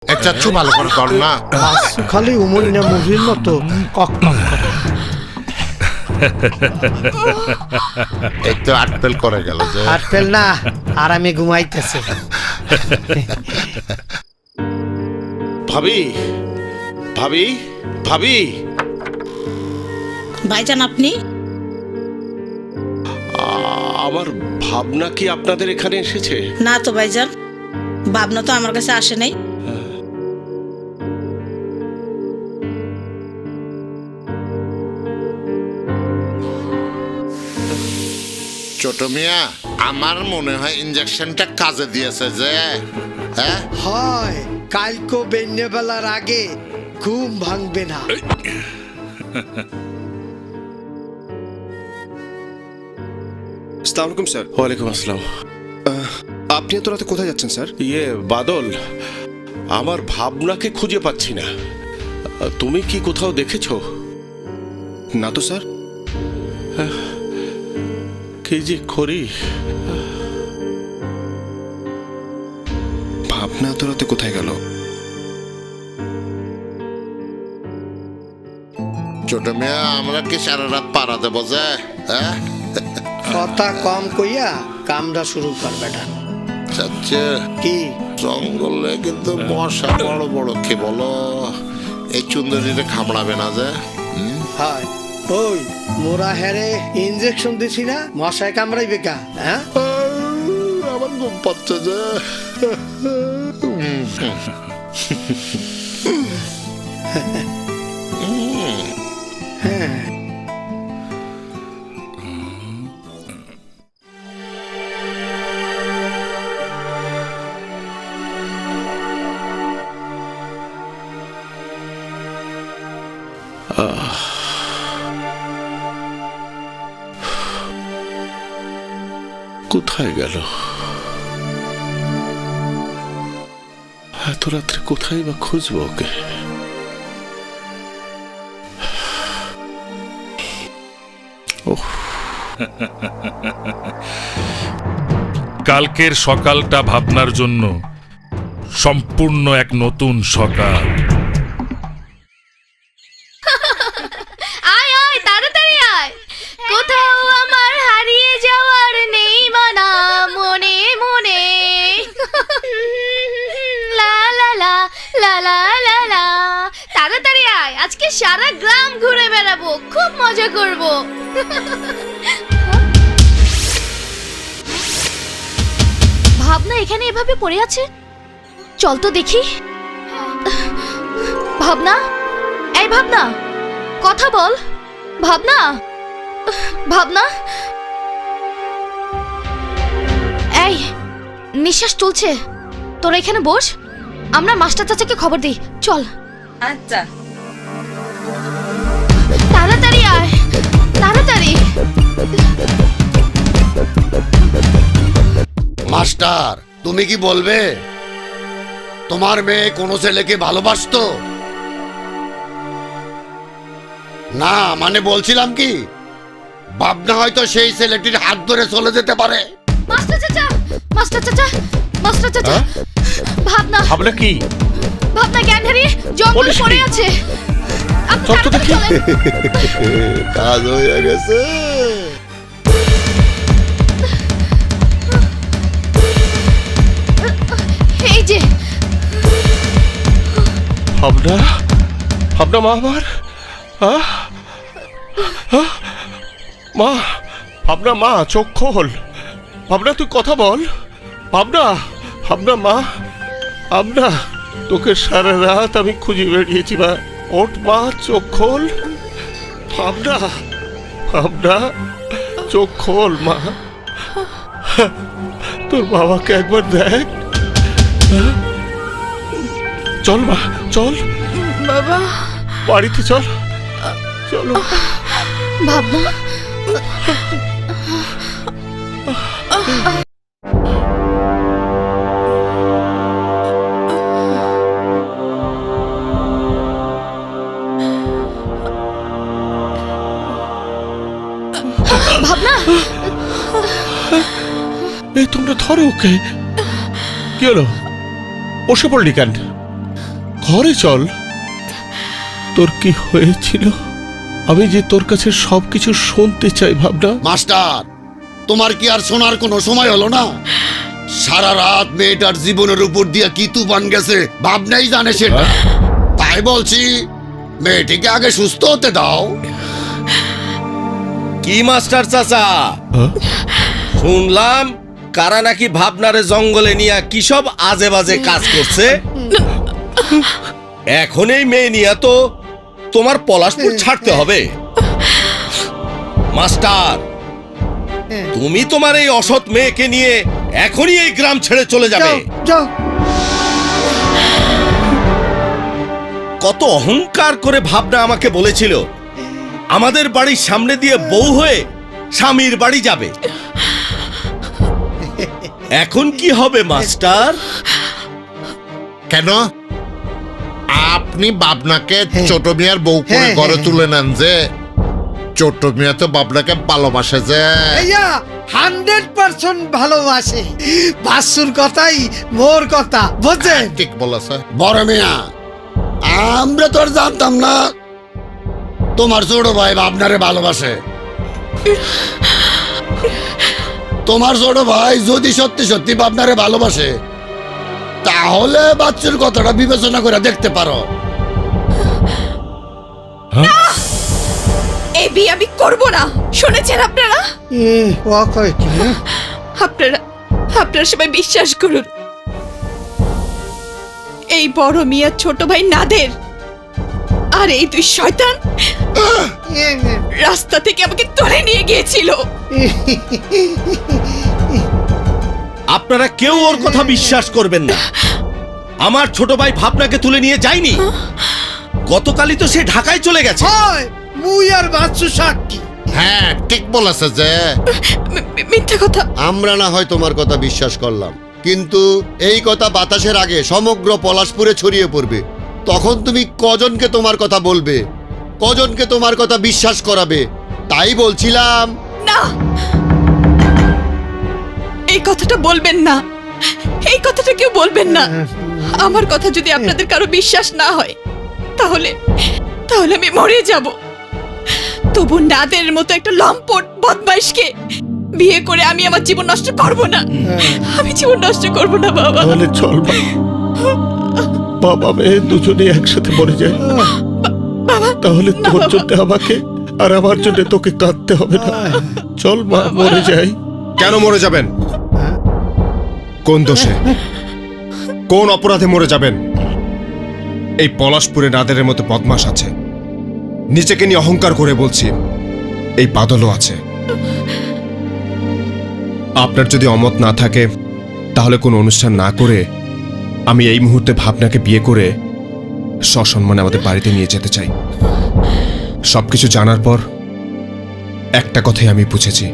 চাচ্ছু ভালো করে কর না। খালি উমরিনা মুভির মতো কক কক এই তো আটপেল করে গেল যে। আর ফেল না, আরামে ঘুমাইতেছে। ভাবি ভাবি ভাবি, ভাইজান আপনি? আমার ভাবনা কি আপনাদের এখানে এসেছে? না তো ভাইজান, ভাবনা তো আমার কাছে আসে নাই। ছোট মিয়া, আমার মনে হয় ইনজেকশনটা কাজে দিয়েছে যে। হ্যাঁ হয়, কালকো বেন্যে বেলার আগে ঘুম ভাঙবে না। আসসালামু আলাইকুম স্যার। ওয়ালাইকুম আসসালাম। আপনি এত রাতে কোথায় যাচ্ছেন স্যার? বাদল, আমার ভাবনাকে খুঁজে পাচ্ছি না। তুমি কি কোথাও দেখেছো? না তো স্যার। কি যে করি। ভাবনা এত রাতে কোথায় গেল? ছোট মিয়া, আমরা কি সারা রাত পাড়া দেবো যে? হ্যাঁ কথা কম কইয়া কামটা শুরু করবে না। চাচ্ছে কি জঙ্গলে কিন্তু মশা বড় বড়, কি বলো? এই চুন্দরীরে খামড়াবে না যে? হয়, ওই মোরা হেরে ইনজেকশন দিছি না, মশায় কামড়াইবে কা? হ্যাঁ, আমার ঘুম পাচ্ছে যে। হ্যাঁ, কোথায় গেল এত রাত্রে? কোথায় বা খুঁজবো ওকে? কালকের সকালটা ভাবনার জন্য সম্পূর্ণ এক নতুন সকাল। আয় আয় তাড়াতাড়ি আয়, কোথাও আমার হারিয়ে যাওয়ার নেই মানা মনে মনে। লা লা লা লা লা লা লা, তাড়াতাড়ি আয়, আজকে সারা গ্রাম ঘুরে বেড়াবো, খুব মজা করব। ভাবনা এখানে এভাবে পড়ে আছে, চল তো দেখি। ভাবনা, এই ভাবনা, কথা বল। ভাবনা, ভাবনা, এই নিঃশ্বাস চলছে, তোরা এখানে বস, আমরা মাস্টার চাচাকে খবর দিই, চল। আচ্ছা, তাড়াতাড়ি আয়, তাড়াতাড়ি। মাস্টার, তুমি কি বলবে তোমার মেয়ে কোনো ছেলেকে ভালোবাসতো? না, মানে বলছিলাম কি, ভাবনা হয়তো সেই ছেলেটির হাত ধরে চলে যেতে পারে। মাস্টার চাচা, মাস্টার চাচা, মাস্টার চাচা, ভাবনা, ভাবনা কি? ভাবনা জ্ঞান হারিয়ে জঙ্গলে বলিস কি? পড়ে আছে। আপনি চল তো তাড়াতাড়ি দেখি। চলেন। কাজ হয়ে গেছে। এই যে ভাবনা, ভাবনা মা আমার, মা, ভাবনা মা, চোখ খোল। ভাবনা তুই কথা বল। ভাবনা, ভাবনা মা, ভাবনা, তোকে সারা রাত আমি খুঁজে বেরিয়েছি মা। ওঠ মা, চোখ খোল। ভাবনা, ভাবনা, চোখ খোল মা। তোর বাবাকে একবার দেখ। চল মা, চল বাবা, বাড়িতে চল, চলো। ভাবনা, ভাবনা, এই তোমরা ধরো ওকে। কি হলো? বসে পড়লি কেন? ঘরে চল। তোর কি হয়েছিল আমি যে তোর কাছে সবকিছু শুনতে চাই ভাবনা। মাস্টার, তোমার কি আর শোনার কোনো সময় হলো না? সারা রাত মেয়েটার জীবনের উপর দিয়ে কি তুফান গেছে ভাবনাই জানে সেটা। তাই বলছি মেয়েটিকে আগে সুস্থ হতে দাও। কি মাস্টার চাচা, হ্যাঁ? শুনলাম কারা নাকি ভাবনারে জঙ্গলে নিয়ে কি সব আজে বাজে কাজ করছে। এখন এই মেয়ে নিয়ে তো তোমার পলাশপুর ছাড়তে হবে। মাস্টার, তুমি তোমার এই অসৎ মেয়েকে নিয়ে এখনই এই গ্রাম ছেড়ে চলে যাবে। যাও। কত অহংকার করে ভাবনা আমাকে বলেছিল আমাদের বাড়ির সামনে দিয়ে বউ হয়ে স্বামীর বাড়ি যাবে। এখন কি হবে মাস্টার? কেন আপনি বাবনাকে ছোট মিয়ার বউ করে হ্যাঁ, ঘরে হ্যাঁ। তুলে নেন যে? ছোট মিয়া তো বাবনাকে ভালোবাসে যে। ভাইয়া 100% ভালোবাসে। বাসুর কথাই মোর কথা, বুঝছেন? ঠিক বলেছে। বড় মিয়া, আমরা তো আর জানতাম না তোমার ছোট ভাই ভাবনারে ভালোবাসে। তোমার ছোট ভাই যদি সত্যি সত্যি ভাবনারে ভালোবাসে তাহলে বাচ্চার কথাটা বিবেচনা করে দেখতে পারো। এই বিয়ে আমি করবো না, শুনেছেন আপনারা? ও কয় কি? আপনারা সবাই বিশ্বাস করুন, এই বড় মিয়া ছোট ভাই নাদের আর এই দুই শয়তান রাস্তা থেকে আমাকে তুলে নিয়ে গিয়েছিল। আপনারা কেউ ওর কথা বিশ্বাস করবেন না। আমার ছোট ভাই ভাবনাকে তুলে নিয়ে যায়নি। গতকালই তো সে ঢাকায় চলে গেছে। হয় মুই আর বাচ্চু সাক্ষী। হ্যাঁ ঠিক বলেছে যে। মিথ্যা কথা। আমরা না হয় তোমার কথা বিশ্বাস করলাম, কিন্তু এই কথা বাতাসের আগে সমগ্র পলাশপুরে ছড়িয়ে পড়বে। তখন তুমি কজনকে তোমার কথা বলবে, কজনকে তোমার কথা বিশ্বাস করাবে? তাই বলছিলাম। না, এই কথাটা বলবেন না, এই কথাটা কেউ বলবেন না। আমার কথা যদি আপনাদের কারো বিশ্বাস না হয় তাহলে তাহলে আমি মরে যাব। তবু নাদের মতো একটা লম্পট বদমাইশকে বিয়ে করে আমি আমার জীবন নষ্ট করব না। আমি জীবন নষ্ট করব না বাবা। তাহলে চল বাবা মেয়ে দুজনে একসাথে মরে যায়। তাহলে তোর জন্য আমাকে আর আমার জন্য তোকে কাঁদতে হবে না। চল মা, মরে যাই। কেন মরে যাবেন? কোন দোষে, কোন অপরাধে মরে যাবেন? এই পলাশপুরে নাদেরের মতো বদমাশ আছে, নিজেকে নিয়ে অহংকার করে বলছি এই বাদলও আছে। আপনার যদি অমত না থাকে তাহলে কোনো অনুষ্ঠান না করে আমি এই মুহূর্তে ভাবনাকে বিয়ে করে সসম্মানে আমাদের বাড়িতে নিয়ে যেতে চাই। সবকিছু জানার পর একটা কথাই আমি বুঝেছি,